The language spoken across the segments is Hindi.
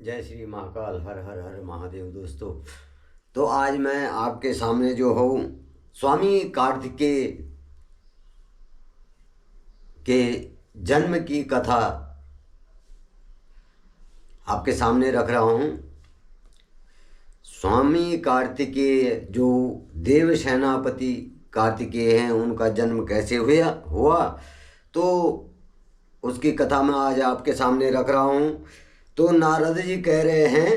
जय श्री महाकाल। हर हर हर महादेव। दोस्तों, तो आज मैं आपके सामने जो हूँ स्वामी कार्तिकेय के जन्म की कथा आपके सामने रख रहा हूँ। स्वामी कार्तिकेय जो देव सेनापति कार्तिकेय हैं, उनका जन्म कैसे हुआ तो उसकी कथा मैं आज आपके सामने रख रहा हूँ। तो नारद जी कह रहे हैं,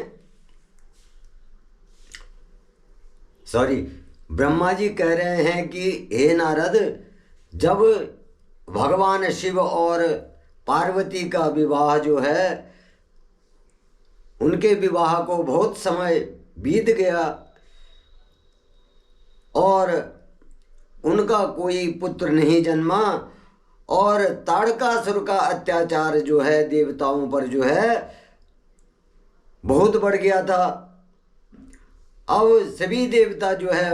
ब्रह्मा जी कह रहे हैं कि हे नारद, जब भगवान शिव और पार्वती का विवाह जो है, उनके विवाह को बहुत समय बीत गया और उनका कोई पुत्र नहीं जन्मा और ताड़कासुर का अत्याचार जो है देवताओं पर जो है बहुत बढ़ गया था। अब सभी देवता जो है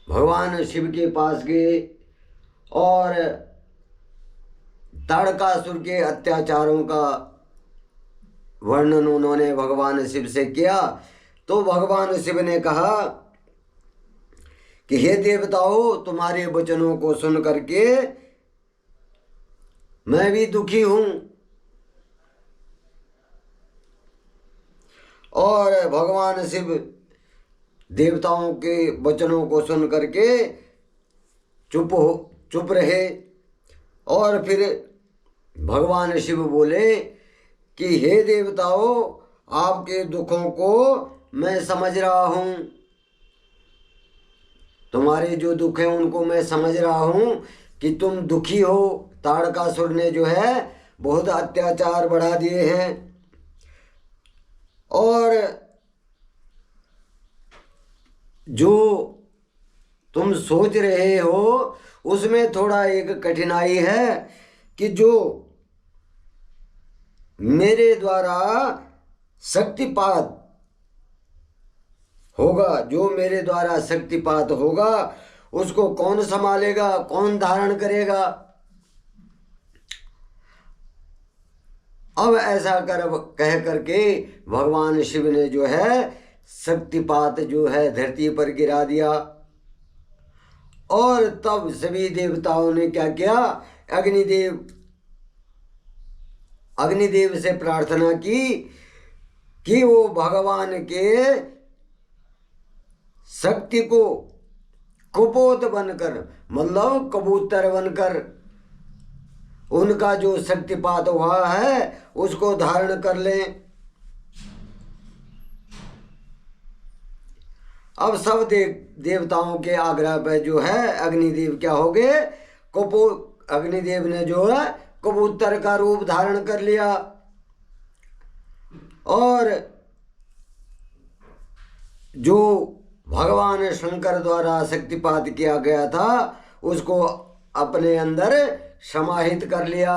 भगवान शिव के पास गए और ताड़कासुर के अत्याचारों का वर्णन उन्होंने भगवान शिव से किया। तो भगवान शिव ने कहा कि हे देवताओं, तुम्हारे वचनों को सुन करके मैं भी दुखी हूं। और भगवान शिव देवताओं के वचनों को सुन करके चुप रहे। और फिर भगवान शिव बोले कि हे देवताओं, आपके दुखों को मैं समझ रहा हूँ, तुम्हारे जो दुख हैं उनको मैं समझ रहा हूँ कि तुम दुखी हो। ताड़कासुर ने जो है बहुत अत्याचार बढ़ा दिए हैं और जो तुम सोच रहे हो उसमें थोड़ा एक कठिनाई है कि जो मेरे द्वारा शक्तिपात होगा, उसको कौन संभालेगा, कौन धारण करेगा। अब ऐसा कह करके भगवान शिव ने जो है शक्तिपात जो है धरती पर गिरा दिया। और तब सभी देवताओं ने क्या किया, अग्निदेव से प्रार्थना की कि वो भगवान के शक्ति को कुपोत बनकर, मतलब कबूतर बनकर, उनका जो शक्तिपात हुआ है उसको धारण कर लें। अब सब देवताओं के आग्रह पर जो है अग्निदेव क्या हो गए, अग्निदेव ने जो है कबूतर का रूप धारण कर लिया और जो भगवान शंकर द्वारा शक्तिपात किया गया था उसको अपने अंदर समाहित कर लिया।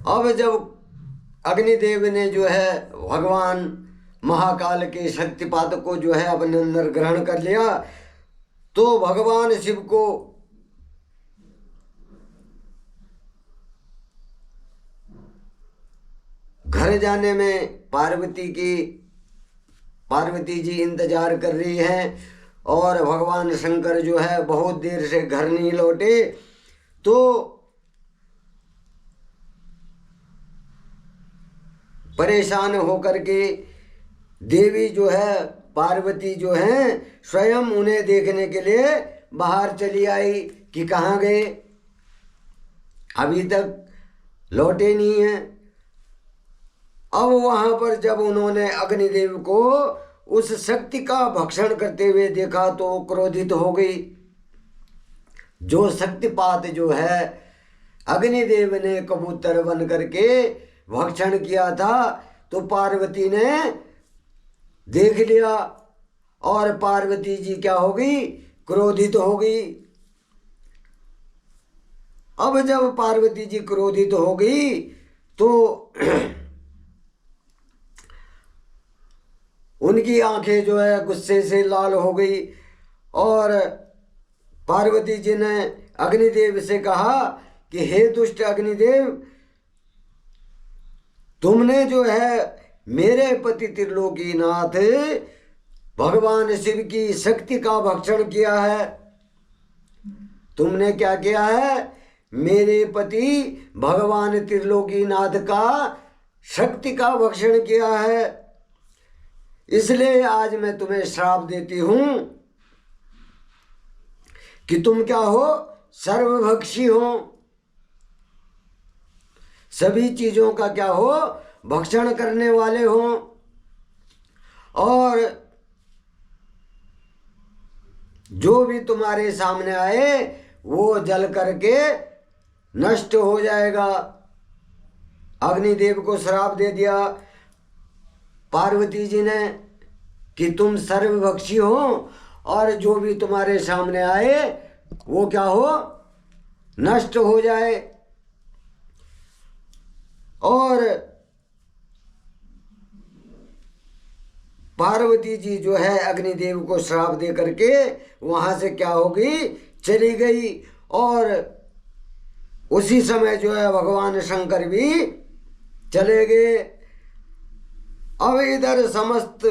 अब जब अग्निदेव ने जो है भगवान महाकाल के शक्तिपात को जो है अपने अंदर ग्रहण कर लिया, तो भगवान शिव को घर जाने में पार्वती जी इंतजार कर रही हैं और भगवान शंकर जो है बहुत देर से घर नहीं लौटे। तो परेशान होकर के देवी जो है पार्वती जो है स्वयं उन्हें देखने के लिए बाहर चली आई कि कहाँ गए, अभी तक लौटे नहीं हैं। अब वहां पर जब उन्होंने अग्निदेव को उस शक्ति का भक्षण करते हुए देखा तो क्रोधित हो गई। जो शक्तिपात जो है अग्निदेव ने कबूतर बन करके भक्षण किया था, तो पार्वती ने देख लिया और पार्वती जी क्या हो गई, क्रोधित हो गई। अब जब पार्वती जी क्रोधित हो गई तो उनकी आंखें जो है गुस्से से लाल हो गई और पार्वती जी ने अग्निदेव से कहा कि हे दुष्ट अग्निदेव, तुमने जो है मेरे पति त्रिलोकीनाथ भगवान शिव की शक्ति का भक्षण किया है। तुमने क्या किया है? मेरे पति भगवान त्रिलोकीनाथ का शक्ति का भक्षण किया है। इसलिए आज मैं तुम्हें श्राप देती हूं कि तुम क्या हो? सर्वभक्षी हो, सभी चीजों का क्या हो? भक्षण करने वाले हो, और जो भी तुम्हारे सामने आए वो जल करके नष्ट हो जाएगा। अग्निदेव को श्राप दे दिया पार्वती जी ने कि तुम सर्वभक्षी हो, और जो भी तुम्हारे सामने आए वो क्या हो? नष्ट हो जाए। और पार्वती जी जो है अग्निदेव को श्राप दे करके वहां से क्या होगी? चली गई। और उसी समय जो है भगवान शंकर भी चले गए। अब इधर समस्त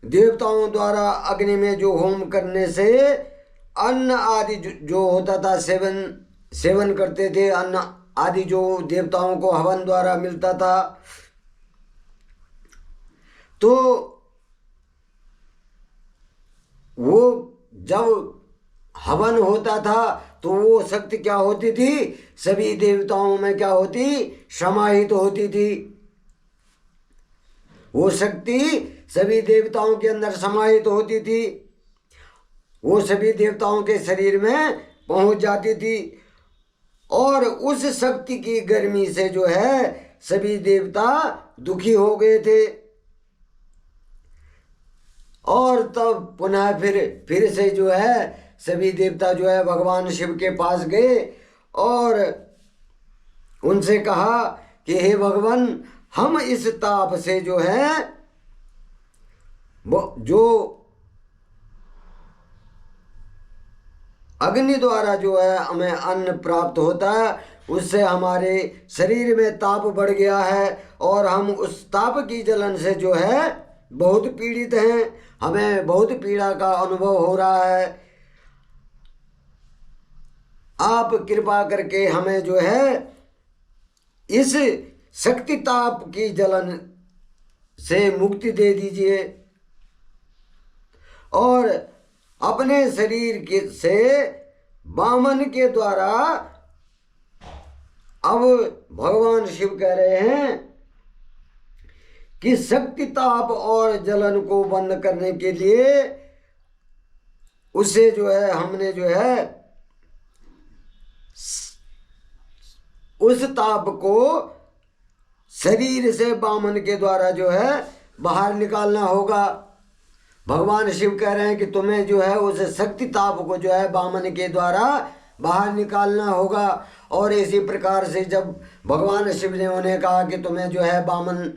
देवताओं द्वारा अग्नि में जो होम करने से अन्न आदि जो होता था, सेवन करते थे, अन्न आदि जो देवताओं को हवन द्वारा मिलता था, तो वो जब हवन होता था तो वो शक्ति क्या होती थी? सभी देवताओं में क्या होती? समाहित होती थी। वो शक्ति सभी देवताओं के अंदर समाहित होती थी, वो सभी देवताओं के शरीर में पहुंच जाती थी। और उस शक्ति की गर्मी से जो है सभी देवता दुखी हो गए थे। और तब पुनः फिर से जो है सभी देवता जो है भगवान शिव के पास गए और उनसे कहा कि हे भगवान, हम इस ताप से जो है जो अग्नि द्वारा जो है हमें अन्न प्राप्त होता है, उससे हमारे शरीर में ताप बढ़ गया है और हम उस ताप की जलन से जो है बहुत पीड़ित हैं। हमें बहुत पीड़ा का अनुभव हो रहा है। आप कृपा करके हमें जो है इस शक्ति ताप की जलन से मुक्ति दे दीजिए और अपने शरीर से वामन के द्वारा, अब भगवान शिव कह रहे हैं कि शक्ति ताप और जलन को बंद करने के लिए उसे जो है हमने जो है उस ताप को शरीर से वामन के द्वारा जो है बाहर निकालना होगा। भगवान शिव कह रहे हैं कि तुम्हें जो है उस शक्ति ताप को जो है वामन के द्वारा बाहर निकालना होगा। और इसी प्रकार से जब भगवान शिव ने उन्हें कहा कि तुम्हें जो है वामन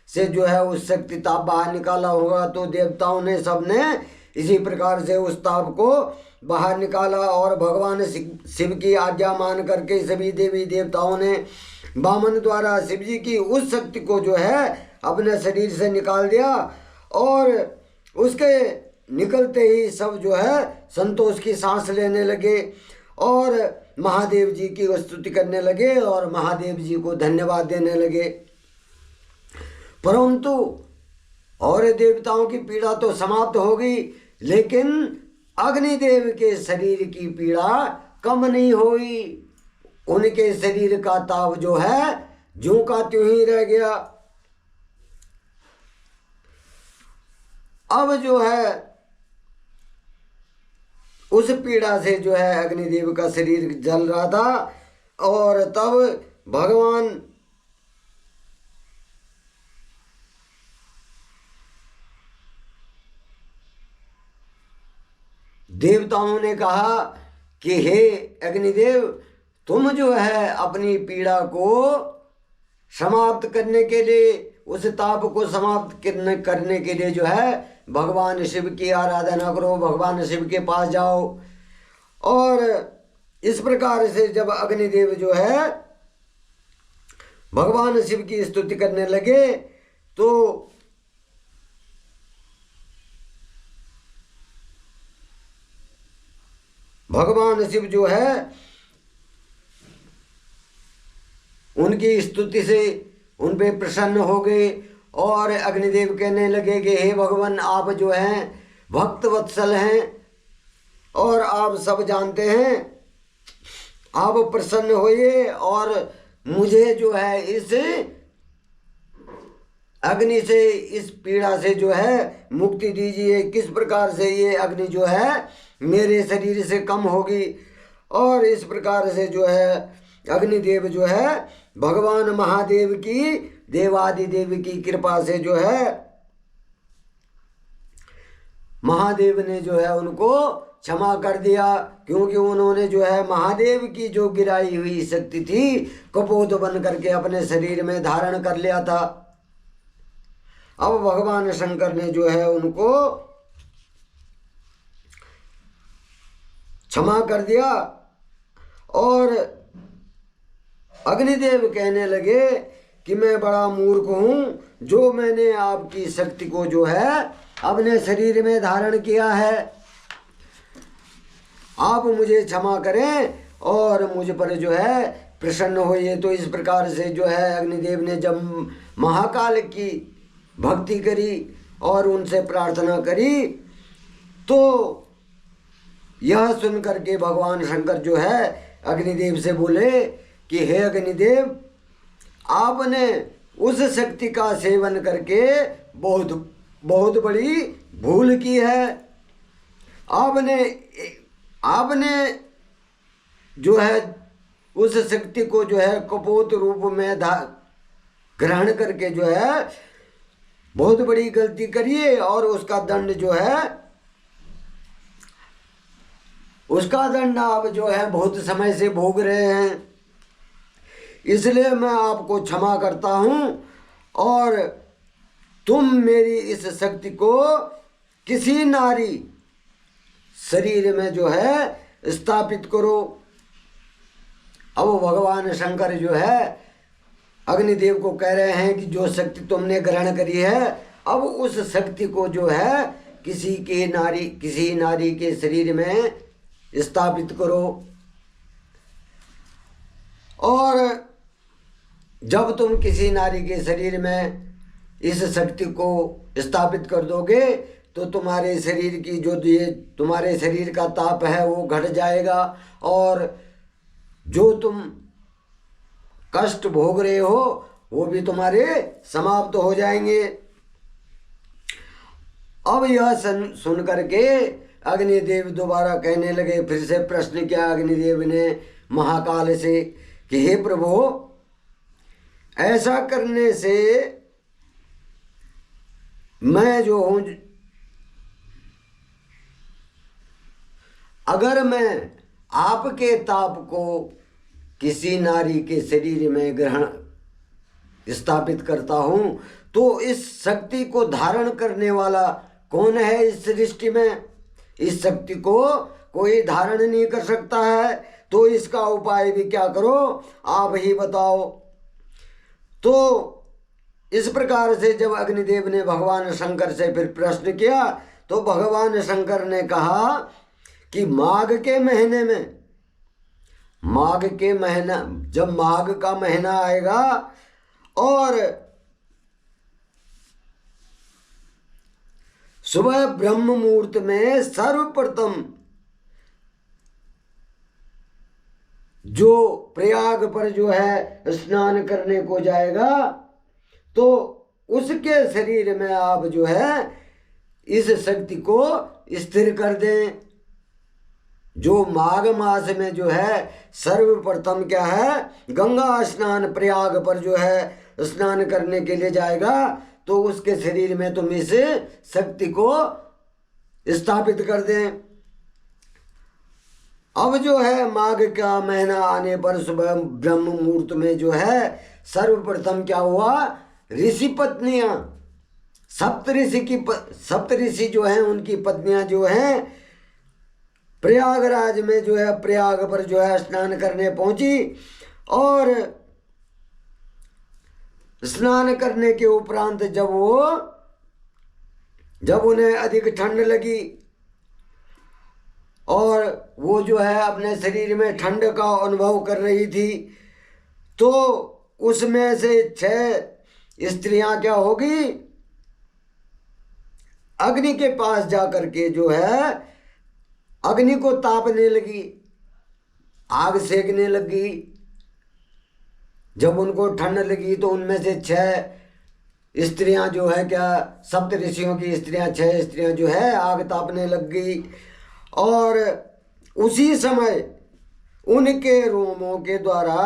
से जो है उस शक्ति ताप बाहर निकाला होगा, तो देवताओं ने सबने इसी प्रकार से उस ताप को बाहर निकाला। और भगवान शिव की आज्ञा मान करके सभी देवी देवताओं ने वामन द्वारा शिव जी की उस शक्ति को जो है अपने शरीर से निकाल दिया। और उसके निकलते ही सब जो है संतोष की सांस लेने लगे और महादेव जी की स्तुति करने लगे और महादेव जी को धन्यवाद देने लगे। परंतु और देवताओं की पीड़ा तो समाप्त हो गई, लेकिन अग्निदेव के शरीर की पीड़ा कम नहीं हुई। उनके शरीर का ताप जो है ज्यों का त्यों ही रह गया। अब जो है उस पीड़ा से जो है अग्निदेव का शरीर जल रहा था और तब भगवान देवताओं ने कहा कि हे अग्निदेव, तुम जो है अपनी पीड़ा को समाप्त करने के लिए, उस ताप को समाप्त करने के लिए जो है भगवान शिव की आराधना करो, भगवान शिव के पास जाओ। और इस प्रकार से जब अग्निदेव जो है भगवान शिव की स्तुति करने लगे तो भगवान शिव जो है उनकी स्तुति से उन पे प्रसन्न हो गए और अग्निदेव कहने लगे कि हे भगवान, आप जो हैं भक्त वत्सल हैं और आप सब जानते हैं, आप प्रसन्न होइए और मुझे जो है इस अग्नि से, इस पीड़ा से जो है मुक्ति दीजिए। किस प्रकार से ये अग्नि जो है मेरे शरीर से कम होगी। और इस प्रकार से जो है अग्निदेव जो है भगवान महादेव की, देवादिदेव की कृपा से जो है महादेव ने जो है उनको क्षमा कर दिया, क्योंकि उन्होंने जो है महादेव की जो गिराई हुई शक्ति थी कपोत बन करके अपने शरीर में धारण कर लिया था। अब भगवान शंकर ने जो है उनको क्षमा कर दिया और अग्निदेव कहने लगे कि मैं बड़ा मूर्ख हूँ, जो मैंने आपकी शक्ति को जो है अपने शरीर में धारण किया है, आप मुझे क्षमा करें और मुझ पर जो है प्रसन्न होइए। तो इस प्रकार से जो है अग्निदेव ने जब महाकाल की भक्ति करी और उनसे प्रार्थना करी तो यह सुन करके भगवान शंकर जो है अग्निदेव से बोले कि हे अग्निदेव, आपने उस शक्ति का सेवन करके बहुत बहुत बड़ी भूल की है। आपने जो है उस शक्ति को जो है कपोत रूप में ग्रहण करके जो है बहुत बड़ी गलती करिए और उसका दंड जो है, उसका दंड आप जो है बहुत समय से भोग रहे हैं। इसलिए मैं आपको क्षमा करता हूँ और तुम मेरी इस शक्ति को किसी नारी शरीर में जो है स्थापित करो। अब भगवान शंकर जो है अग्निदेव को कह रहे हैं कि जो शक्ति तुमने ग्रहण करी है, अब उस शक्ति को जो है किसी नारी के शरीर में स्थापित करो। और जब तुम किसी नारी के शरीर में इस शक्ति को स्थापित कर दोगे तो तुम्हारे शरीर की जो ये तुम्हारे शरीर का ताप है वो घट जाएगा और जो तुम कष्ट भोग रहे हो वो भी तुम्हारे समाप्त हो जाएंगे। अब यह सुन करके अग्निदेव दोबारा कहने लगे, फिर से प्रश्न किया अग्निदेव ने महाकाल से कि हे प्रभु, ऐसा करने से मैं जो हूं, अगर मैं आपके ताप को किसी नारी के शरीर में ग्रहण स्थापित करता हूं तो इस शक्ति को धारण करने वाला कौन है इस सृष्टि में? इस शक्ति को कोई धारण नहीं कर सकता है, तो इसका उपाय भी क्या करो, आप ही बताओ। तो इस प्रकार से जब अग्निदेव ने भगवान शंकर से फिर प्रश्न किया तो भगवान शंकर ने कहा कि माघ के महीने में, जब माघ का महीना आएगा और सुबह ब्रह्म मुहूर्त में सर्वप्रथम जो प्रयाग पर जो है स्नान करने को जाएगा तो उसके शरीर में आप जो है इस शक्ति को स्थिर कर दें। जो माघ मास में जो है सर्वप्रथम क्या है, गंगा स्नान प्रयाग पर जो है स्नान करने के लिए जाएगा तो उसके शरीर में तुम इस शक्ति को स्थापित कर दें। अब जो है माघ का महीना आने पर सुबह ब्रह्म मुहूर्त में जो है सर्वप्रथम क्या हुआ, ऋषि पत्नियां, सप्त ऋषि जो हैं उनकी पत्नियां जो हैं प्रयागराज में जो है प्रयाग पर जो है स्नान करने पहुंची। और स्नान करने के उपरांत जब उन्हें अधिक ठंड लगी और वो जो है अपने शरीर में ठंड का अनुभव कर रही थी, तो उसमें से 6 स्त्रियां क्या होगी, अग्नि के पास जाकर के जो है अग्नि को तापने लगी, आग सेकने लगी। जब उनको ठंड लगी तो उनमें से 6 स्त्रियां जो है क्या, सप्त ऋषियों की स्त्रियां 6 स्त्रियां जो है आग तापने लग गई। और उसी समय उनके रोमों के द्वारा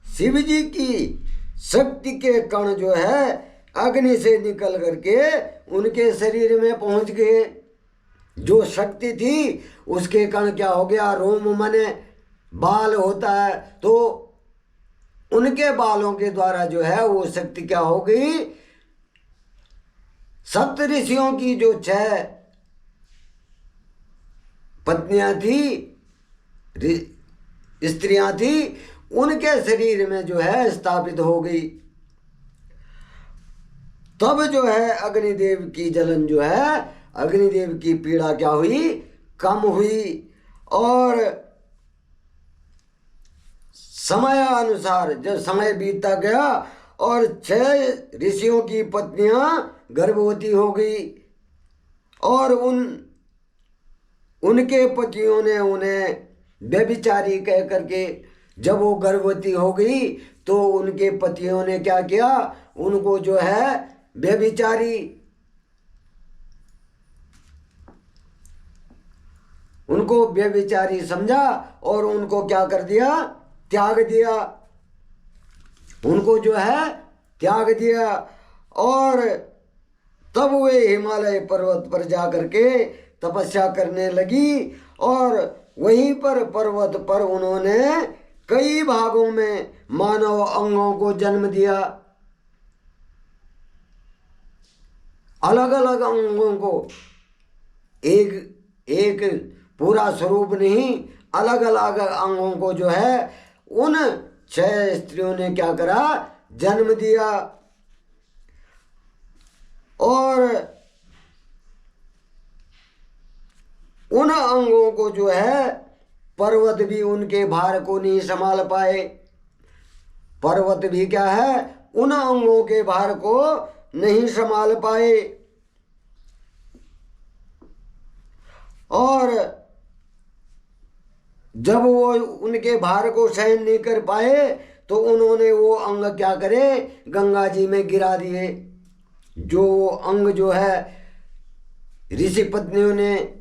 शिव जी की शक्ति के कण जो है अग्नि से निकल करके उनके शरीर में पहुंच गए। जो शक्ति थी उसके कण क्या हो गया, रोम माने बाल होता है, तो उनके बालों के द्वारा जो है वो शक्ति क्या हो गई, सप्त ऋषियों की जो 6 पत्नियां थी, स्त्रियां थी, उनके शरीर में जो है स्थापित हो गई। तब जो है अग्निदेव की जलन जो है, अग्निदेव की पीड़ा क्या हुई, कम हुई। और समय अनुसार जब समय बीतता गया और 6 ऋषियों की पत्नियां गर्भवती हो गई और उनके पतियों ने उन्हें व्यभिचारी कह करके, जब वो गर्भवती हो गई तो उनके पतियों ने क्या किया, उनको जो है व्यभिचारी, उनको व्यभिचारी समझा और उनको क्या कर दिया, त्याग दिया, उनको जो है त्याग दिया। और तब वे हिमालय पर्वत पर जा करके तपस्या करने लगी और वहीं पर पर्वत पर उन्होंने कई भागों में मानव अंगों को जन्म दिया, अलग अलग अंगों को, एक पूरा स्वरूप नहीं, अलग अलग अंगों को जो है उन 6 स्त्रियों ने क्या करा, जन्म दिया। और उन अंगों को जो है पर्वत भी उनके भार को नहीं संभाल पाए, पर्वत भी क्या है, उन अंगों के भार को नहीं संभाल पाए। और जब वो उनके भार को सहन नहीं कर पाए तो उन्होंने वो अंग क्या करे, गंगा जी में गिरा दिए। जो अंग जो है ऋषि पत्नियों ने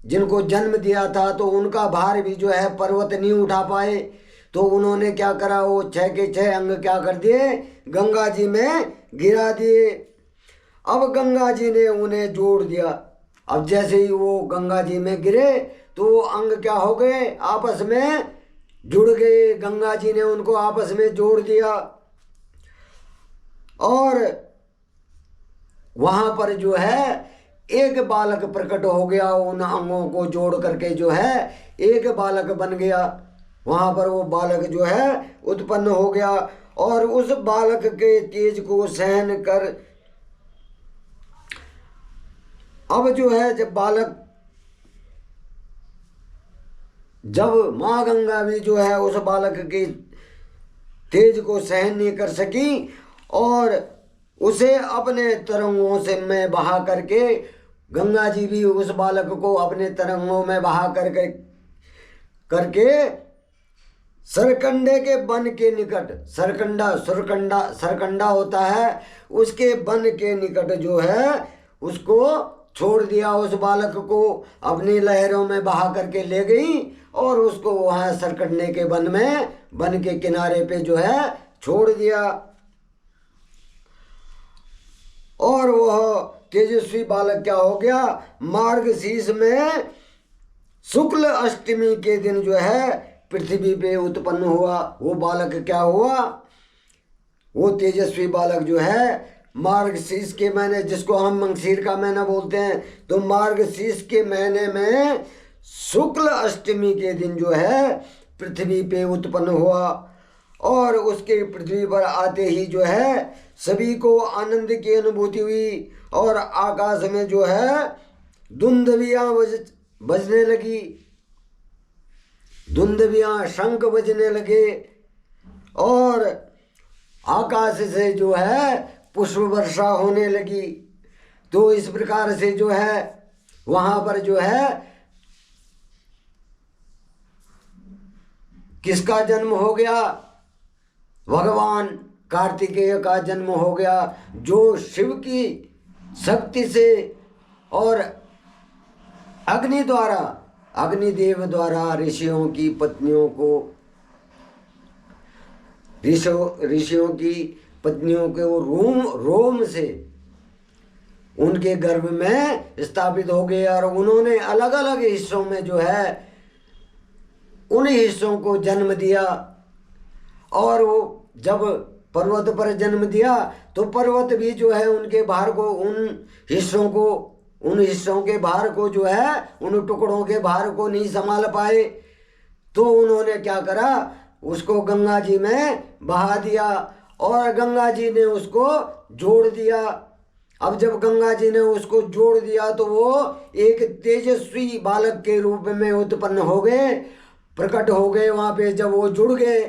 जिनको जन्म दिया था, तो उनका भार भी जो है पर्वत नहीं उठा पाए, तो उन्होंने क्या करा, वो 6 के 6 अंग क्या कर दिए, गंगा जी में गिरा दिए। अब गंगा जी ने उन्हें जोड़ दिया। अब जैसे ही वो गंगा जी में गिरे तो वो अंग क्या हो गए, आपस में जुड़ गए, गंगा जी ने उनको आपस में जोड़ दिया। और वहां पर जो है एक बालक प्रकट हो गया, उन अंगों को जोड़ करके जो है एक बालक बन गया। वहां पर वो बालक जो है उत्पन्न हो गया और उस बालक के तेज को सहन कर, अब जो है जब माँ गंगा भी जो है उस बालक के तेज को सहन नहीं कर सकी और उसे अपने तरंगों से में बहा करके, गंगा जी भी उस बालक को अपने तरंगों में बहा करके सरकंडे के वन के निकट, सरकंडा होता है, उसके वन के निकट जो है उसको छोड़ दिया। उस बालक को अपनी लहरों में बहा करके ले गई और उसको वहाँ सरकंडे के वन में, वन के किनारे पे जो है छोड़ दिया। और वह तेजस्वी बालक क्या हो गया, मार्गशीर्ष में शुक्ल अष्टमी के दिन जो है पृथ्वी पे उत्पन्न हुआ। वो बालक क्या हुआ, वो तेजस्वी बालक जो है मार्गशीर्ष के महीने, जिसको हम मंगशीर का महीना बोलते हैं, तो मार्गशीर्ष के महीने में शुक्ल अष्टमी के दिन जो है पृथ्वी पे उत्पन्न हुआ। और उसके पृथ्वी पर आते ही जो है सभी को आनंद की अनुभूति हुई और आकाश में जो है दुंदुभियां बजने लगी, दुंदुभियां शंख बजने लगे और आकाश से जो है पुष्प वर्षा होने लगी। तो इस प्रकार से जो है वहां पर जो है किसका जन्म हो गया? भगवान कार्तिकेय का जन्म हो गया, जो शिव की शक्ति से और अग्नि द्वारा, अग्निदेव द्वारा ऋषियों की पत्नियों को, ऋषियों की पत्नियों के रोम से उनके गर्भ में स्थापित हो गए और उन्होंने अलग अलग हिस्सों में जो है उन हिस्सों को जन्म दिया। और वो जब पर्वत पर जन्म दिया तो पर्वत भी जो है उनके भार को, उन हिस्सों के भार को जो है, उन टुकड़ों के भार को नहीं संभाल पाए। तो उन्होंने क्या करा, उसको गंगा जी में बहा दिया और गंगा जी ने उसको जोड़ दिया। अब जब गंगा जी ने उसको जोड़ दिया तो वो एक तेजस्वी बालक के रूप में उत्पन्न हो गए, प्रकट हो गए वहाँ पे। जब वो जुड़ गए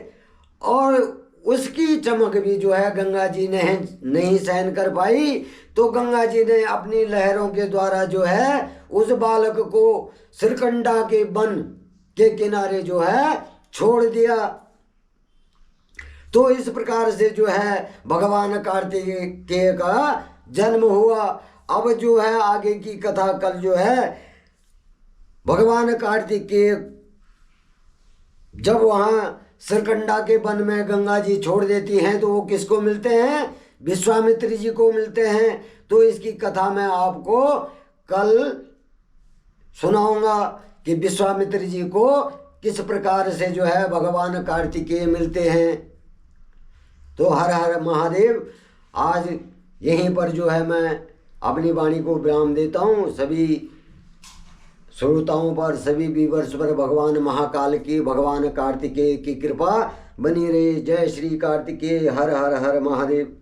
और उसकी चमक भी जो है गंगा जी ने नहीं सहन कर पाई, तो गंगा जी ने अपनी लहरों के द्वारा जो है उस बालक को सिरकंडा के वन के किनारे जो है छोड़ दिया। तो इस प्रकार से जो है भगवान कार्तिकेय का जन्म हुआ। अब जो है आगे की कथा कल जो है भगवान कार्तिकेय जब वहां सिरकंडा के वन में गंगा जी छोड़ देती हैं तो वो किसको मिलते हैं? विश्वामित्र जी को मिलते हैं। तो इसकी कथा मैं आपको कल सुनाऊंगा कि विश्वामित्र जी को किस प्रकार से जो है भगवान कार्तिकेय मिलते हैं। तो हर हर महादेव। आज यहीं पर जो है मैं अपनी वाणी को विराम देता हूँ। सभी श्रोताओं पर, सभी व्यूअर्स पर भगवान महाकाल की, भगवान कार्तिकेय की कृपा बनी रहे। जय श्री कार्तिकेय। हर हर हर महादेव।